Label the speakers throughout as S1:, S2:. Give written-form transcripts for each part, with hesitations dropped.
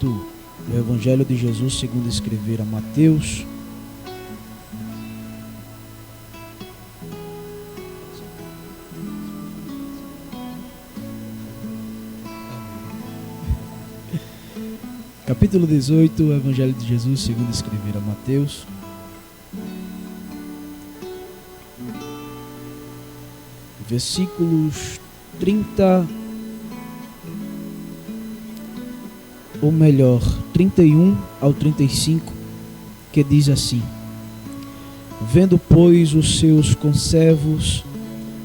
S1: do Evangelho de Jesus segundo escrever a Mateus. Capítulo 18, o Evangelho de Jesus segundo escrever a Mateus. Versículos 30, ou melhor, 31 ao 35, que diz assim: Vendo, pois, os seus conservos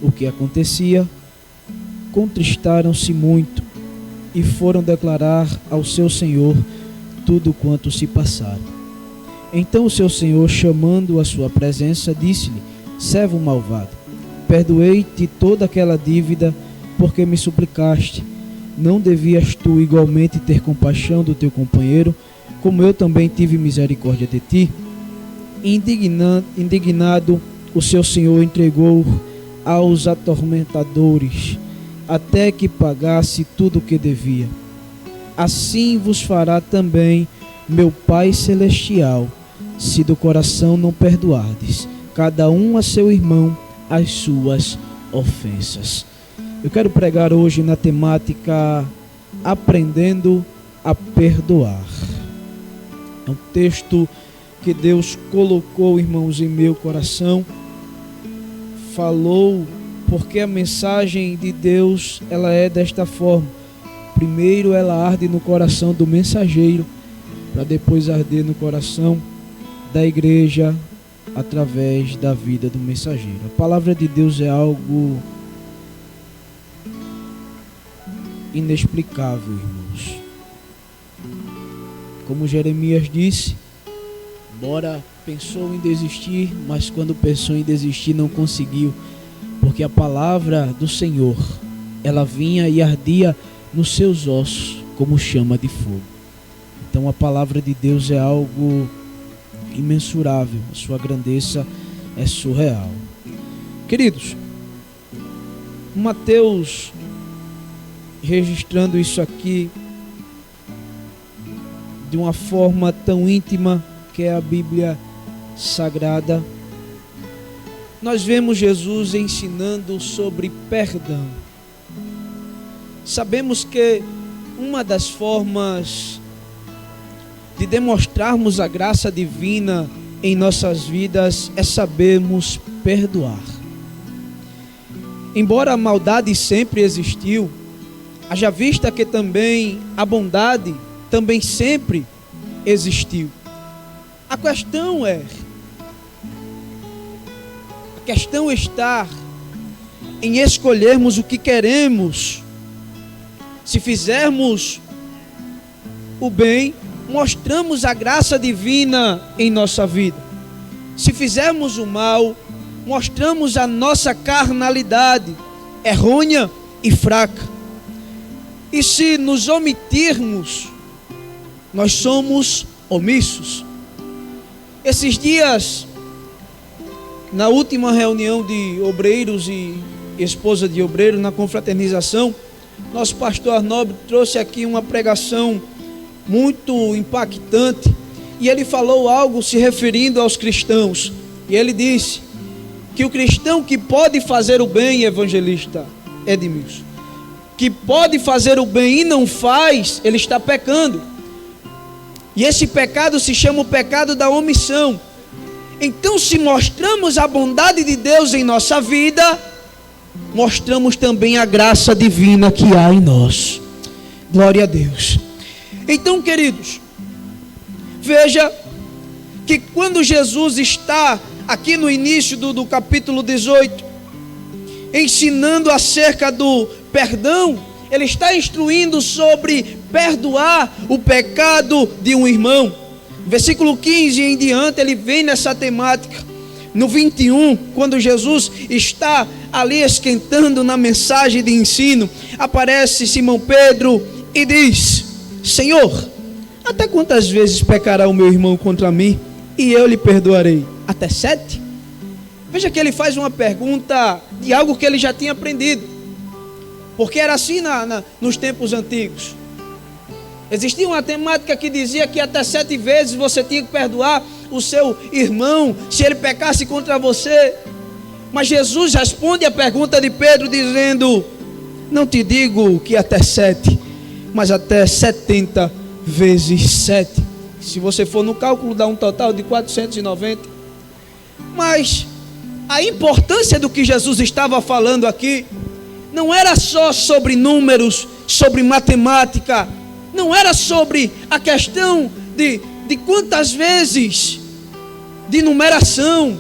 S1: o que acontecia, contristaram-se muito e foram declarar ao seu senhor tudo quanto se passara. Então o seu senhor, chamando-o à sua presença, disse-lhe: Servo malvado, perdoei-te toda aquela dívida, porque me suplicaste. Não devias tu igualmente ter compaixão do teu companheiro, como eu também tive misericórdia de ti? Indignado, o seu senhor entregou aos atormentadores, até que pagasse tudo o que devia. Assim vos fará também meu Pai Celestial, se do coração não perdoardes, cada um a seu irmão, as suas ofensas. Eu quero pregar hoje na temática Aprendendo a Perdoar. É um texto que Deus colocou, irmãos, em meu coração. Falou, porque a mensagem de Deus, ela é desta forma. Primeiro ela arde no coração do mensageiro, para depois arder no coração da igreja, através da vida do mensageiro. A palavra de Deus é algo inexplicável, irmãos. Como Jeremias disse, embora pensou em desistir, mas quando pensou em desistir não conseguiu, porque a palavra do Senhor, ela vinha e ardia nos seus ossos como chama de fogo. Então a palavra de Deus é algo imensurável, a sua grandeza é surreal. Queridos, Mateus, registrando isso aqui de uma forma tão íntima que é a Bíblia Sagrada, nós vemos Jesus ensinando sobre perdão. Sabemos que uma das formas de demonstrarmos a graça divina em nossas vidas é sabermos perdoar. Embora a maldade sempre existiu, haja vista que também a bondade também sempre existiu. A questão está em escolhermos o que queremos. Se fizermos o bem, mostramos a graça divina em nossa vida. Se fizermos o mal, mostramos a nossa carnalidade errônea e fraca. E se nos omitirmos, nós somos omissos. Esses dias, na última reunião de obreiros e esposa de obreiro, na confraternização, nosso pastor Arnob trouxe aqui uma pregação muito impactante, e ele falou algo se referindo aos cristãos, e ele disse que o cristão que pode fazer o bem, evangelista Edmilson, que pode fazer o bem e não faz, ele está pecando, e esse pecado se chama o pecado da omissão. Então, se mostramos a bondade de Deus em nossa vida, mostramos também a graça divina que há em nós. Glória a Deus. Então, queridos, veja que quando Jesus está aqui no início do capítulo 18, ensinando acerca do perdão, ele está instruindo sobre perdoar o pecado de um irmão. Versículo 15 em diante, ele vem nessa temática. No 21, quando Jesus está ali esquentando na mensagem de ensino, aparece Simão Pedro e diz: Senhor, até quantas vezes pecará o meu irmão contra mim e eu lhe perdoarei? Até 7? Veja que ele faz uma pergunta de algo que ele já tinha aprendido, porque era assim nos tempos antigos. Existia uma temática que dizia que até 7 vezes você tinha que perdoar o seu irmão se ele pecasse contra você. Mas Jesus responde a pergunta de Pedro dizendo: não te digo que até 7, mas até 70 vezes 7. Se você for no cálculo, dá um total de 490. Mas a importância do que Jesus estava falando aqui não era só sobre números, sobre matemática, não era sobre a questão de quantas vezes, de numeração.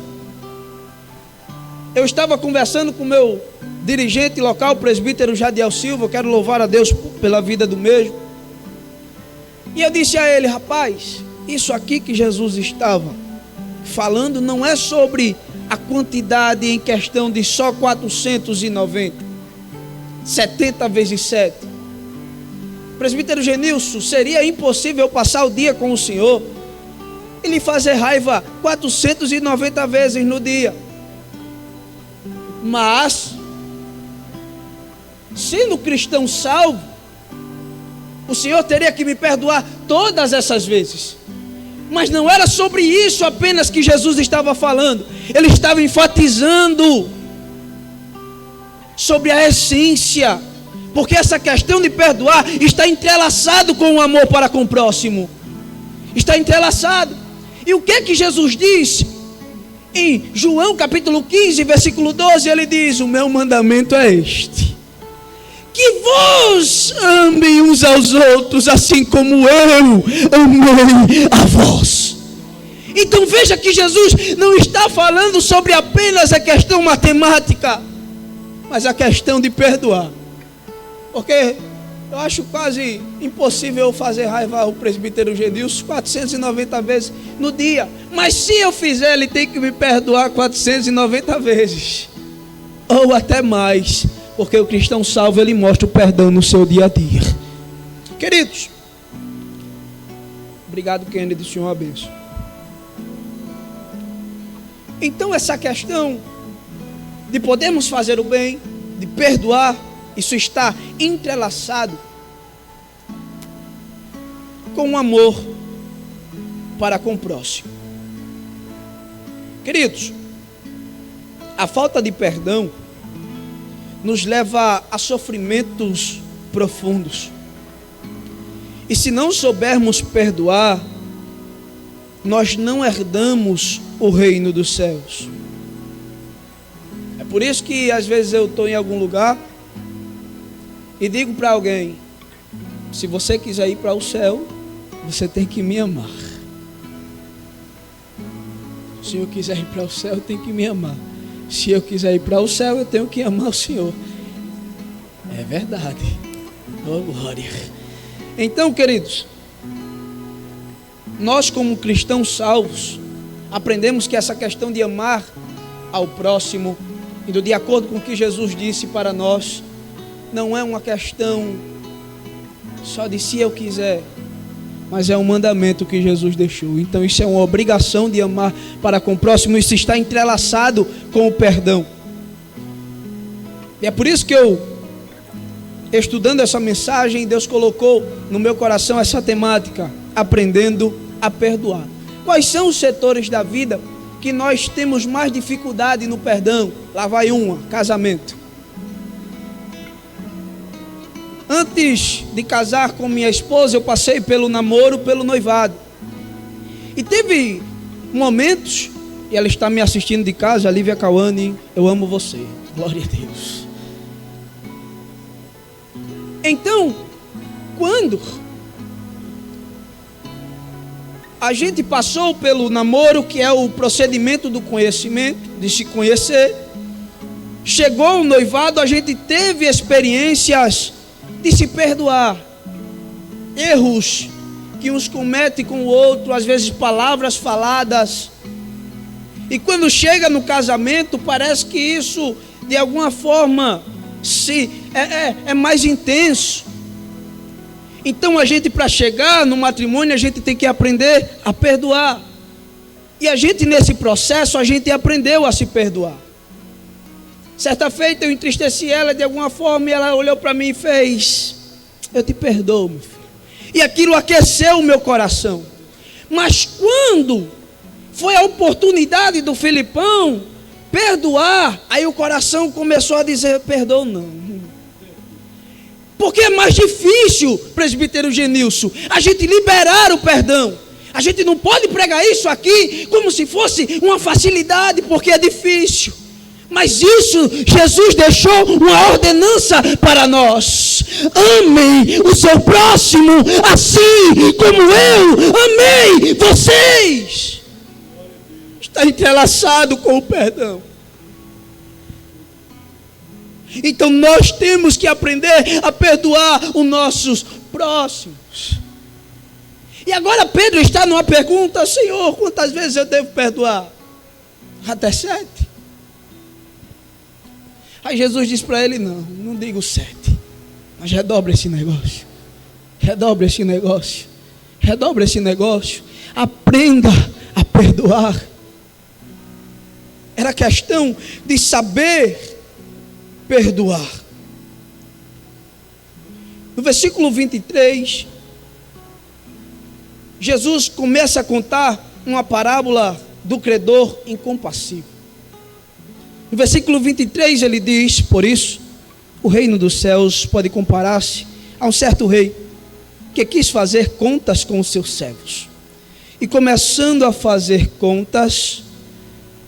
S1: Eu estava conversando com o meu dirigente local, o presbítero Jadiel Silva, eu quero louvar a Deus pela vida do mesmo. E eu disse a ele: rapaz, isso aqui que Jesus estava falando não é sobre a quantidade em questão de só 490, 70 vezes 7. Presbítero Genilson, seria impossível passar o dia com o senhor e lhe fazer raiva 490 vezes no dia. Mas, sendo cristão salvo, o senhor teria que me perdoar todas essas vezes. Mas não era sobre isso apenas que Jesus estava falando. Ele estava enfatizando sobre a essência, porque essa questão de perdoar está entrelaçado com o amor para com o próximo. Está entrelaçado. E o que Jesus diz? Em João capítulo 15, versículo 12, ele diz: o meu mandamento é este, que vos amem uns aos outros, assim como eu amei a vós. Então veja que Jesus não está falando sobre apenas a questão matemática, mas a questão de perdoar. Porque eu acho quase impossível fazer raiva ao presbítero Gedilson 490 vezes no dia. Mas se eu fizer, ele tem que me perdoar 490 vezes. Ou até mais. Porque o cristão salvo, ele mostra o perdão no seu dia a dia. Queridos, obrigado, Kennedy, Senhor abençoe. Então essa questão de podermos fazer o bem, de perdoar, isso está entrelaçado com o amor para com o próximo. Queridos, a falta de perdão nos leva a sofrimentos profundos. E se não soubermos perdoar, nós não herdamos o reino dos céus. É por isso que às vezes eu estou em algum lugar e digo para alguém: se você quiser ir para o céu, você tem que me amar. Se eu quiser ir para o céu, eu tenho que me amar. Se eu quiser ir para o céu, eu tenho que amar o Senhor. É verdade. Oh, glória. Então, queridos, nós como cristãos salvos, aprendemos que essa questão de amar ao próximo, indo de acordo com o que Jesus disse para nós, não é uma questão só de se eu quiser, mas é um mandamento que Jesus deixou. Então isso é uma obrigação de amar para com o próximo. Isso está entrelaçado com o perdão. E é por isso que eu, estudando essa mensagem, Deus colocou no meu coração essa temática: aprendendo a perdoar. Quais são os setores da vida que nós temos mais dificuldade no perdão? Lá vai uma: casamento. Antes de casar com minha esposa, eu passei pelo namoro, pelo noivado. E teve momentos, e ela está me assistindo de casa, a Lívia Cauane, eu amo você. Glória a Deus. Então, quando a gente passou pelo namoro, que é o procedimento do conhecimento, de se conhecer, chegou o noivado, a gente teve experiências de se perdoar, erros que uns cometem com o outro, às vezes palavras faladas, e quando chega no casamento, parece que isso de alguma forma é mais intenso. Então a gente, para chegar no matrimônio, a gente tem que aprender a perdoar, e a gente nesse processo, a gente aprendeu a se perdoar. Certa feita eu entristeci ela de alguma forma, e ela olhou para mim e fez: eu te perdoo, meu filho. e aquilo aqueceu o meu coração. Mas quando foi a oportunidade do Filipão perdoar, aí o coração começou a dizer: perdão não. Porque é mais difícil, presbítero Genilson, a gente liberar o perdão. A gente não pode pregar isso aqui como se fosse uma facilidade, porque é difícil. Mas isso, Jesus deixou uma ordenança para nós: amem o seu próximo assim como eu amei vocês. Está entrelaçado com o perdão. Então nós temos que aprender a perdoar os nossos próximos. E agora Pedro está numa pergunta: Senhor, quantas vezes eu devo perdoar? Até 7. Aí Jesus diz para ele: não digo 7, mas redobre esse negócio. Redobre esse negócio. Redobre esse negócio. Aprenda a perdoar. Era questão de saber perdoar. No versículo 23, Jesus começa a contar uma parábola do credor incompassível. No versículo 23 ele diz: por isso, o reino dos céus pode comparar-se a um certo rei que quis fazer contas com os seus servos. E começando a fazer contas,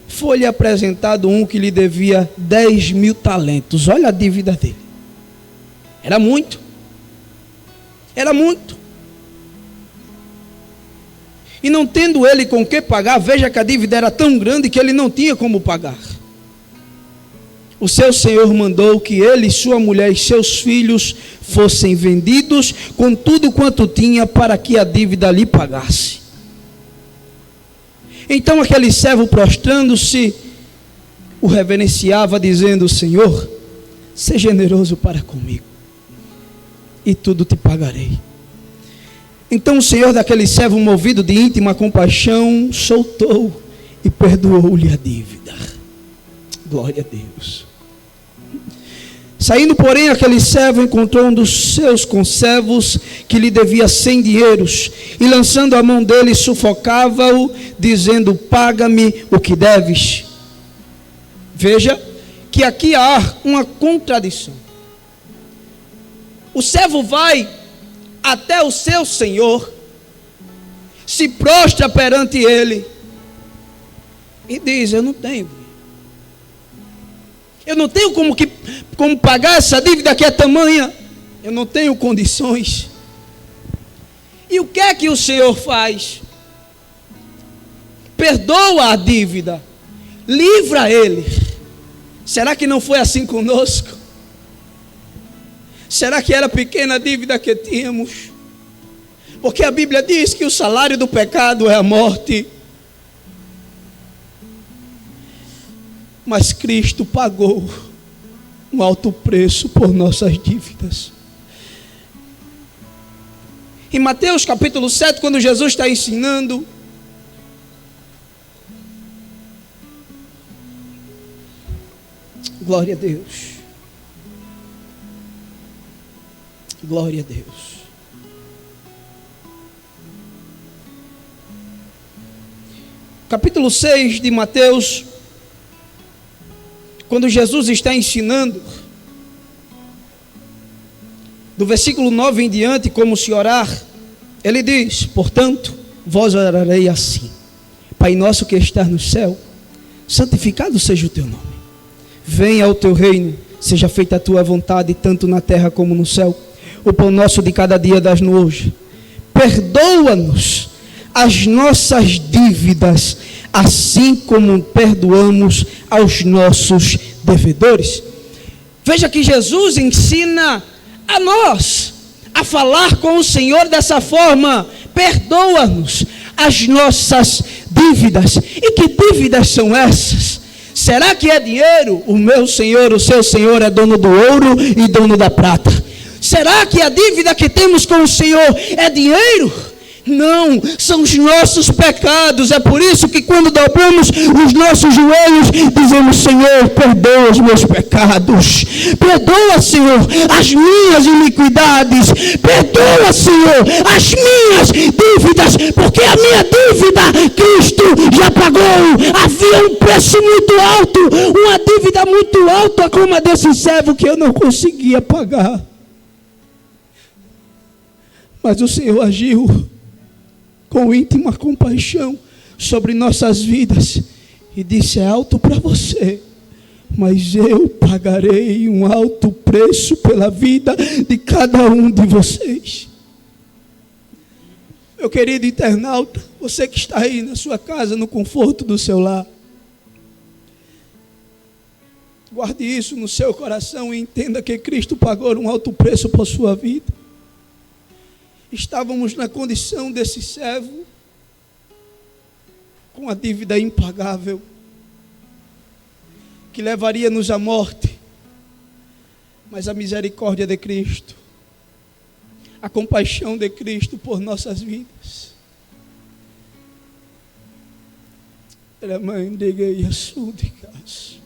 S1: foi-lhe apresentado um que lhe devia 10.000 talentos. Olha a dívida dele. Era muito. Era muito. E não tendo ele com que pagar, veja que a dívida era tão grande que ele não tinha como pagar. O seu senhor mandou que ele, sua mulher e seus filhos fossem vendidos com tudo quanto tinha, para que a dívida lhe pagasse. Então aquele servo, prostrando-se, o reverenciava, dizendo: Senhor, seja generoso para comigo, e tudo te pagarei. Então o senhor daquele servo, movido de íntima compaixão, soltou e perdoou-lhe a dívida. Glória a Deus. Saindo, porém, aquele servo encontrou um dos seus conservos que lhe devia 100 dinheiros, e lançando a mão dele, sufocava-o, dizendo: paga-me o que deves. Veja que aqui há uma contradição. O servo vai até o seu senhor, se prostra perante ele e diz: eu não tenho como pagar essa dívida que é tamanha, eu não tenho condições. E o que é que o Senhor faz? Perdoa a dívida, livra ele. Será que não foi assim conosco? Será que era pequena a dívida que tínhamos? Porque a Bíblia diz que o salário do pecado é a morte. Mas Cristo pagou um alto preço por nossas dívidas. Em Mateus capítulo 7, quando Jesus está ensinando, glória a Deus, glória a Deus. Capítulo 6 de Mateus, quando Jesus está ensinando, do versículo 9 em diante, como se orar, ele diz: portanto, vós orarei assim: Pai nosso que estás no céu, santificado seja o teu nome. Venha o teu reino, seja feita a tua vontade, tanto na terra como no céu. O pão nosso de cada dia dás-nos hoje. Perdoa-nos as nossas dívidas, assim como perdoamos aos nossos devedores. Veja que Jesus ensina a nós a falar com o Senhor dessa forma: perdoa-nos as nossas dívidas. E que dívidas são essas? Será que é dinheiro? O meu Senhor, o seu Senhor é dono do ouro e dono da prata. Será que a dívida que temos com o Senhor é dinheiro? Não, são os nossos pecados. É por isso que quando dobramos os nossos joelhos, dizemos: Senhor, perdoa os meus pecados. Perdoa, Senhor, as minhas iniquidades. Perdoa, Senhor, as minhas dívidas, porque a minha dívida Cristo já pagou. Havia um preço muito alto, uma dívida muito alta, como a desse servo, que eu não conseguia pagar. Mas o Senhor agiu com íntima compaixão sobre nossas vidas e disse: é alto para você, mas eu pagarei um alto preço pela vida de cada um de vocês. Meu querido internauta, você que está aí na sua casa, no conforto do seu lar, guarde isso no seu coração e entenda que Cristo pagou um alto preço por sua vida. Estávamos na condição desse servo, com a dívida impagável, que levaria-nos à morte. Mas a misericórdia de Cristo, a compaixão de Cristo por nossas vidas, era mãe de guia súdicas,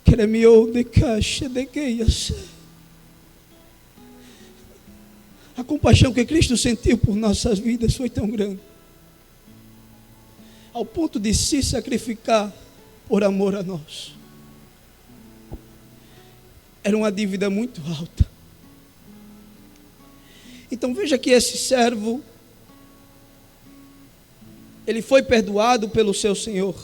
S1: que era meu de caixa de guia. A compaixão que Cristo sentiu por nossas vidas foi tão grande, ao ponto de se sacrificar por amor a nós. Era uma dívida muito alta. Então veja que esse servo, ele foi perdoado pelo seu Senhor.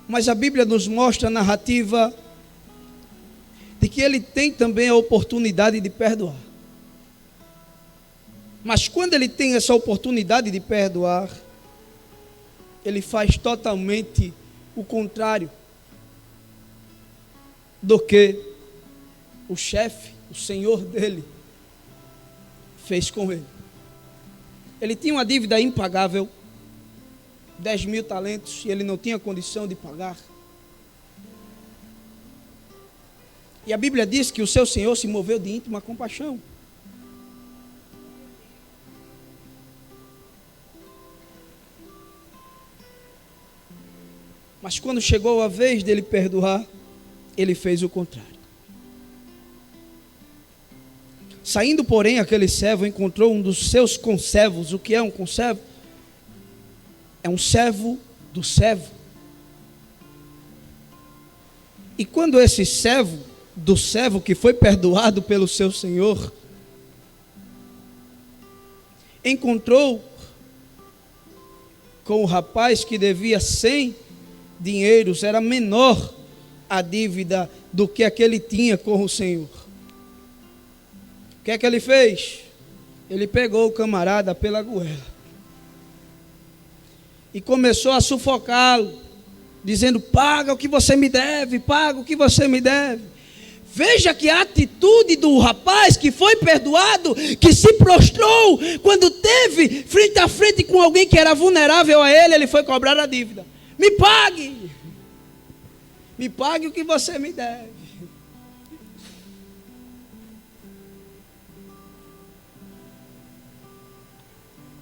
S1: Mas a Bíblia nos mostra a narrativa de que ele tem também a oportunidade de perdoar. Mas quando ele tem essa oportunidade de perdoar, ele faz totalmente o contrário do que o chefe, o senhor dele, fez com ele. Ele tinha uma dívida impagável, 10.000 talentos, e ele não tinha condição de pagar. E a Bíblia diz que o seu Senhor se moveu de íntima compaixão. Mas quando chegou a vez dele perdoar, ele fez o contrário. Saindo, porém, aquele servo encontrou um dos seus conservos. O que é um conservo? É um servo do servo. E quando esse servo do servo que foi perdoado pelo seu Senhor encontrou com o rapaz que devia 100 dinheiros, era menor a dívida do que aquele tinha com o Senhor. O que é que ele fez? Ele pegou o camarada pela goela e começou a sufocá-lo, dizendo: paga o que você me deve, paga o que você me deve. Veja que a atitude do rapaz que foi perdoado, que se prostrou, quando teve frente a frente com alguém que era vulnerável a ele, ele foi cobrar a dívida. Me pague o que você me deve.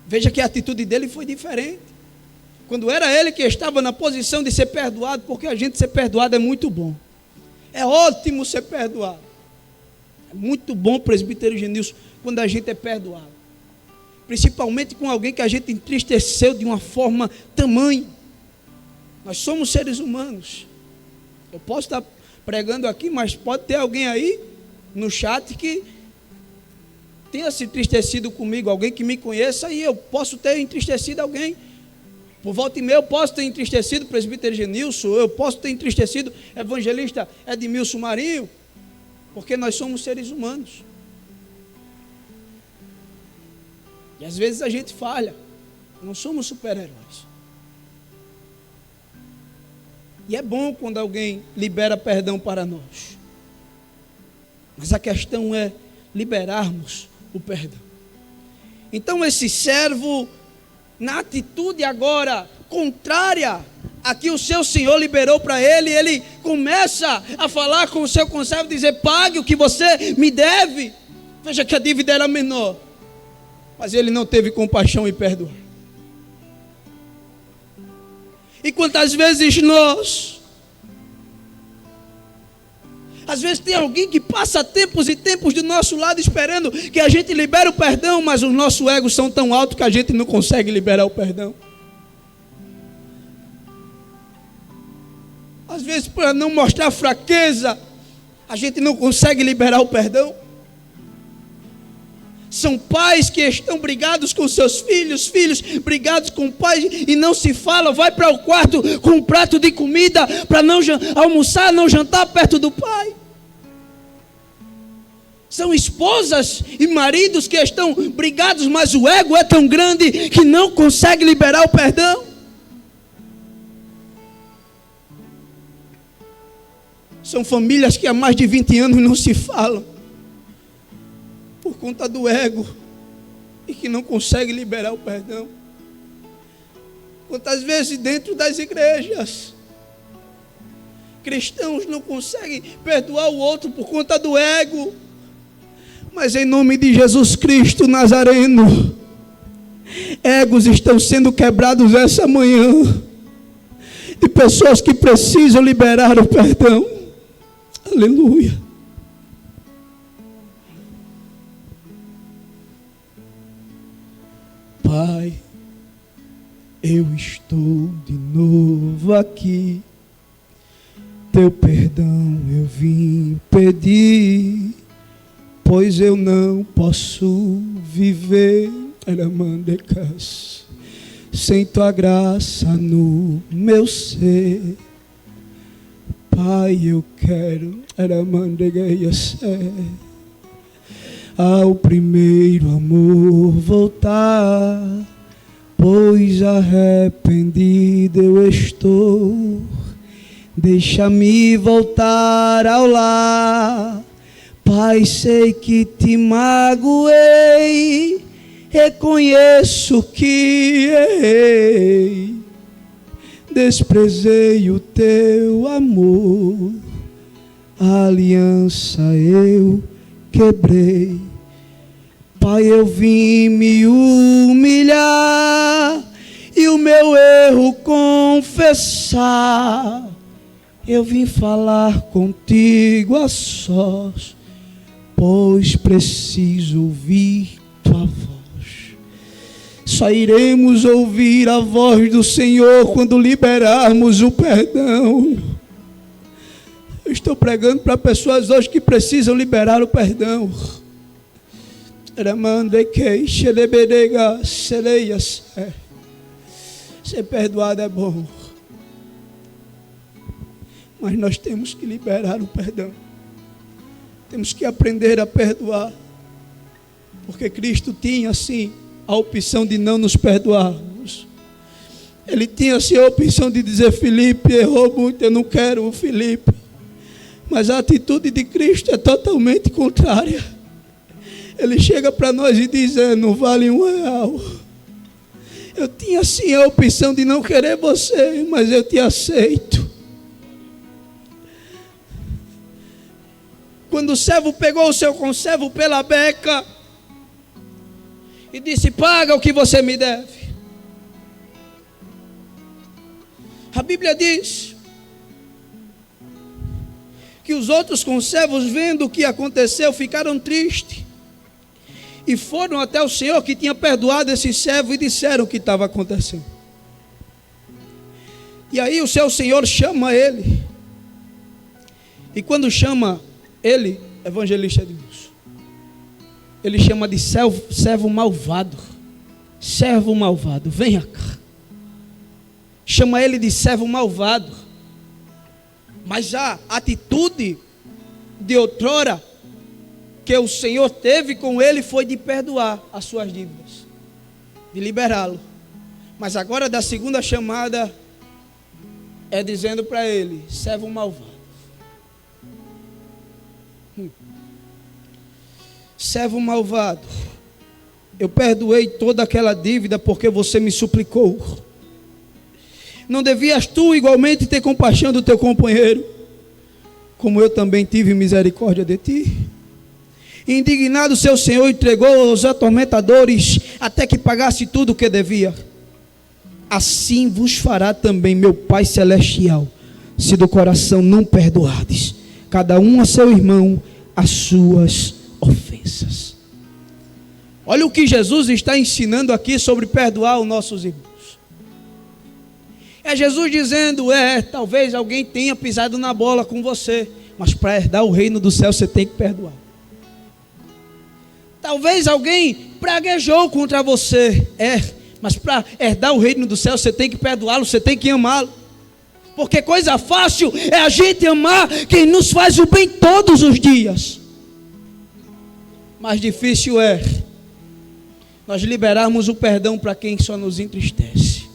S1: Veja que a atitude dele foi diferente. Quando era ele que estava na posição de ser perdoado, porque a gente ser perdoado é muito bom. É ótimo ser perdoado. É muito bom, presbítero Genilson, quando a gente é perdoado. Principalmente com alguém que a gente entristeceu de uma forma tamanha. Nós somos seres humanos. Eu posso estar pregando aqui, mas pode ter alguém aí no chat que tenha se entristecido comigo, alguém que me conheça, e eu posso ter entristecido alguém. Por volta e meia eu posso ter entristecido o presbítero Genilson, eu posso ter entristecido o evangelista Edmilson Marinho, porque nós somos seres humanos. E às vezes a gente falha, não somos super-heróis. E é bom quando alguém libera perdão para nós. Mas a questão é liberarmos o perdão. Então esse servo, na atitude agora contrária a que o seu Senhor liberou para ele, ele começa a falar com o seu conservo, dizer: pague o que você me deve. Veja que a dívida era menor, mas ele não teve compaixão e perdoou. E quantas vezes às vezes tem alguém que passa tempos e tempos do nosso lado esperando que a gente libere o perdão, mas os nossos egos são tão altos que a gente não consegue liberar o perdão. Às vezes, para não mostrar fraqueza, a gente não consegue liberar o perdão. São pais que estão brigados com seus filhos, filhos brigados com o pai e não se falam. Vai para o quarto com um prato de comida para não almoçar, não jantar perto do pai. São esposas e maridos que estão brigados, mas o ego é tão grande que não consegue liberar o perdão. São famílias que há mais de 20 anos não se falam por conta do ego e que não consegue liberar o perdão. Quantas vezes dentro das igrejas cristãos não conseguem perdoar o outro por conta do ego, mas em nome de Jesus Cristo Nazareno, egos estão sendo quebrados essa manhã de pessoas que precisam liberar o perdão. Aleluia. Pai, eu estou de novo aqui, teu perdão eu vim pedir, pois eu não posso viver sem tua graça no meu ser. Pai, eu quero ao primeiro amor voltar, pois arrependido eu estou. Deixa-me voltar ao lar. Pai, sei que te magoei, reconheço que errei, desprezei o teu amor, a aliança eu quebrei. Pai, eu vim me humilhar e o meu erro confessar. Eu vim falar contigo a sós, pois preciso ouvir tua voz. Só iremos ouvir a voz do Senhor quando liberarmos o perdão. Eu estou pregando para pessoas hoje que precisam liberar o perdão. Ser perdoado é bom, mas nós temos que liberar o perdão. Temos que aprender a perdoar, porque Cristo tinha assim a opção de não nos perdoarmos. Ele tinha assim a opção de dizer: Filipe errou muito, eu não quero o Filipe. Mas a atitude de Cristo é totalmente contrária. Ele chega para nós e diz: não vale R$1. Eu tinha sim a opção de não querer você, mas eu te aceito. Quando o servo pegou o seu conservo pela beca e disse: paga o que você me deve. A Bíblia diz que os outros conservos, vendo o que aconteceu, ficaram tristes e foram até o Senhor que tinha perdoado esse servo e disseram o que estava acontecendo. E aí o seu Senhor chama ele, e quando chama ele, evangelista de Deus, ele chama de servo malvado. Servo malvado, venha cá. Chama ele de servo malvado. Mas a atitude de outrora que o Senhor teve com ele foi de perdoar as suas dívidas, de liberá-lo. Mas agora da segunda chamada é dizendo para ele: servo malvado. Servo malvado, eu perdoei toda aquela dívida porque você me suplicou. Não devias tu igualmente ter compaixão do teu companheiro, como eu também tive misericórdia de ti? Indignado, seu senhor entregou aos atormentadores até que pagasse tudo o que devia. Assim vos fará também meu Pai Celestial, se do coração não perdoardes, cada um a seu irmão, as suas ofensas. Olha o que Jesus está ensinando aqui sobre perdoar os nossos irmãos. É Jesus dizendo, talvez alguém tenha pisado na bola com você, mas para herdar o reino do céu você tem que perdoar. Talvez alguém praguejou contra você, mas para herdar o reino do céu você tem que perdoá-lo, você tem que amá-lo. Porque coisa fácil é a gente amar quem nos faz o bem todos os dias. Mais difícil é nós liberarmos o perdão para quem só nos entristece.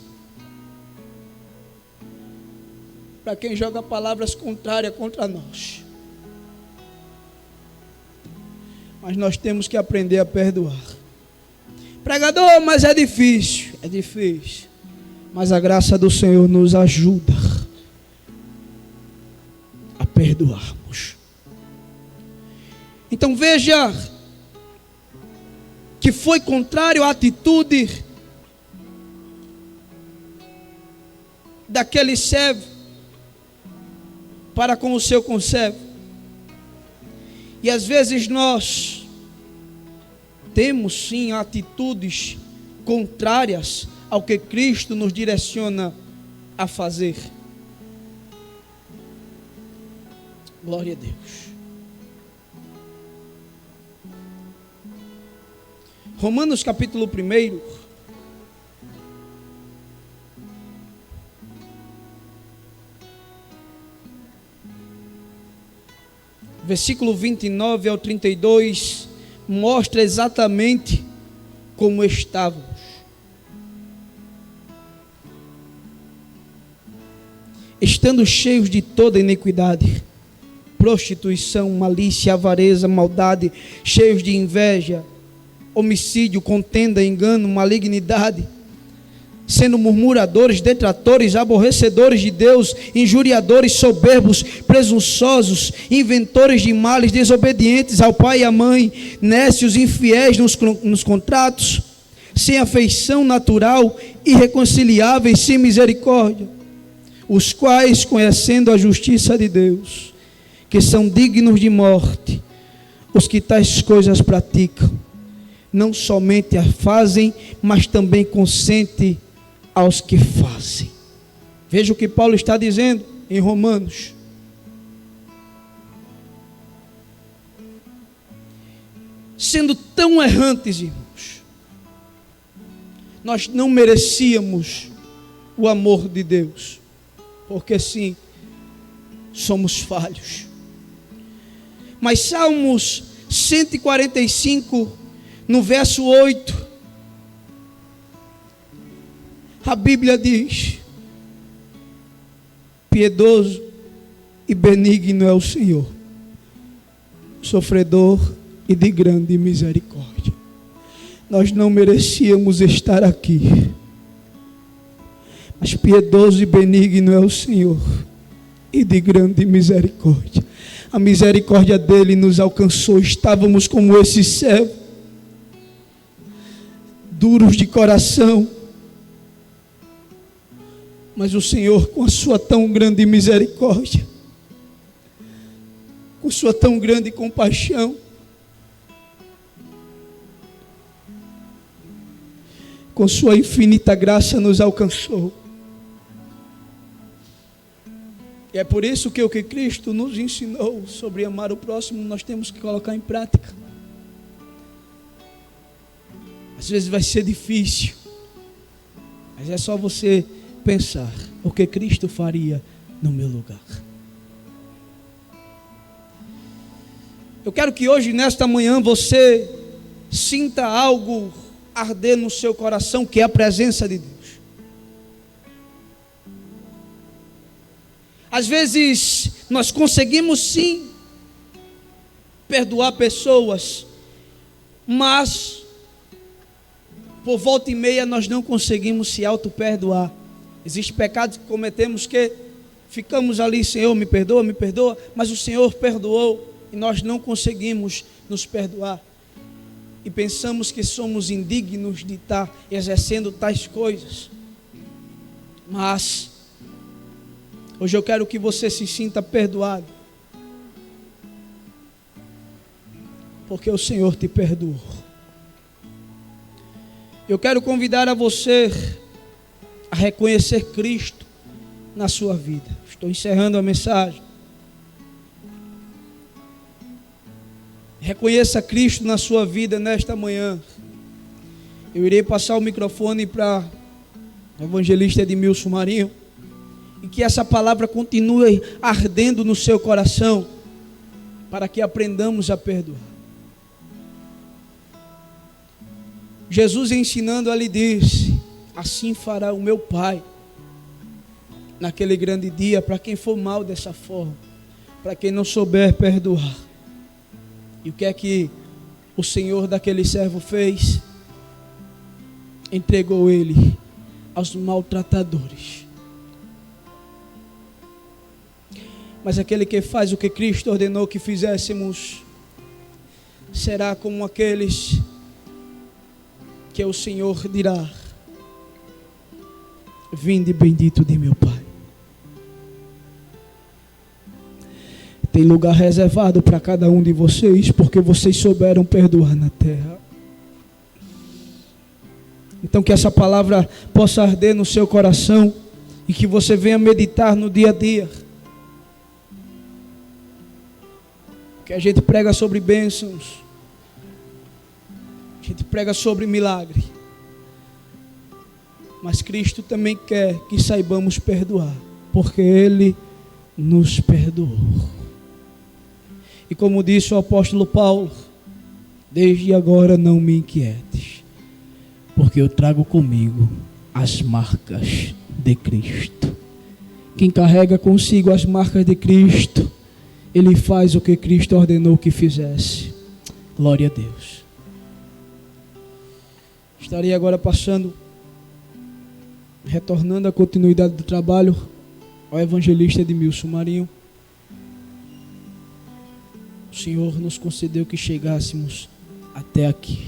S1: Para quem joga palavras contrárias contra nós. Mas nós temos que aprender a perdoar. Pregador, mas é difícil. É difícil. Mas a graça do Senhor nos ajuda a perdoarmos. Então veja que foi contrário à atitude daquele servo para com o seu conservo. E às vezes nós temos sim atitudes contrárias ao que Cristo nos direciona a fazer. Glória a Deus. Romanos capítulo 1. Versículo 29 ao 32, mostra exatamente como estávamos. Estando cheios de toda iniquidade, prostituição, malícia, avareza, maldade, cheios de inveja, homicídio, contenda, engano, malignidade, sendo murmuradores, detratores, aborrecedores de Deus, injuriadores, soberbos, presunçosos, inventores de males, desobedientes ao pai e à mãe, nécios, infiéis nos contratos, sem afeição natural, irreconciliáveis, sem misericórdia, os quais, conhecendo a justiça de Deus, que são dignos de morte, os que tais coisas praticam, não somente a fazem, mas também consentem aos que fazem. Veja o que Paulo está dizendo em Romanos. Sendo tão errantes, irmãos, nós não merecíamos o amor de Deus, porque sim, somos falhos. Mas Salmos 145, no verso 8, a Bíblia diz: piedoso e benigno é o Senhor, sofredor e de grande misericórdia. Nós não merecíamos estar aqui, mas piedoso e benigno é o Senhor e de grande misericórdia. A misericórdia dele nos alcançou. Estávamos como esse servo, duros de coração, mas o Senhor, com a sua tão grande misericórdia, com sua tão grande compaixão, com sua infinita graça nos alcançou. E é por isso que o que Cristo nos ensinou sobre amar o próximo, nós temos que colocar em prática. Às vezes vai ser difícil, mas é só você pensar o que Cristo faria no meu lugar. Eu quero que hoje, nesta manhã, você sinta algo arder no seu coração, que é a presença de Deus. Às vezes nós conseguimos sim perdoar pessoas, mas por volta e meia nós não conseguimos se auto-perdoar. Existem pecados que cometemos que ficamos ali: Senhor, me perdoa, mas o Senhor perdoou. e nós não conseguimos nos perdoar. E pensamos que somos indignos de estar exercendo tais coisas. Mas hoje eu quero que você se sinta perdoado, porque o Senhor te perdoou. Eu quero convidar a você a reconhecer Cristo na sua vida. Estou encerrando a mensagem. Reconheça Cristo na sua vida nesta manhã. Eu irei passar o microfone para o evangelista Edmilson Marinho, e que essa palavra continue ardendo no seu coração, para que aprendamos a perdoar. Jesus ensinando ali disse: assim fará o meu Pai naquele grande dia, para quem for mal dessa forma, para quem não souber perdoar. E o que é que o Senhor daquele servo fez? Entregou ele aos maltratadores. Mas aquele que faz o que Cristo ordenou que fizéssemos, será como aqueles que o Senhor dirá: vinde bendito de meu Pai. Tem lugar reservado para cada um de vocês, porque vocês souberam perdoar na terra. Então que essa palavra possa arder no seu coração, e que você venha meditar no dia a dia. Que a gente prega sobre bênçãos, a gente prega sobre milagre, mas Cristo também quer que saibamos perdoar, porque Ele nos perdoou. E como disse o apóstolo Paulo: desde agora não me inquietes, porque eu trago comigo as marcas de Cristo. Quem carrega consigo as marcas de Cristo, ele faz o que Cristo ordenou que fizesse. Glória a Deus. Estarei agora retornando à continuidade do trabalho, ao evangelista Edmilson Marinho. O Senhor nos concedeu que chegássemos até aqui.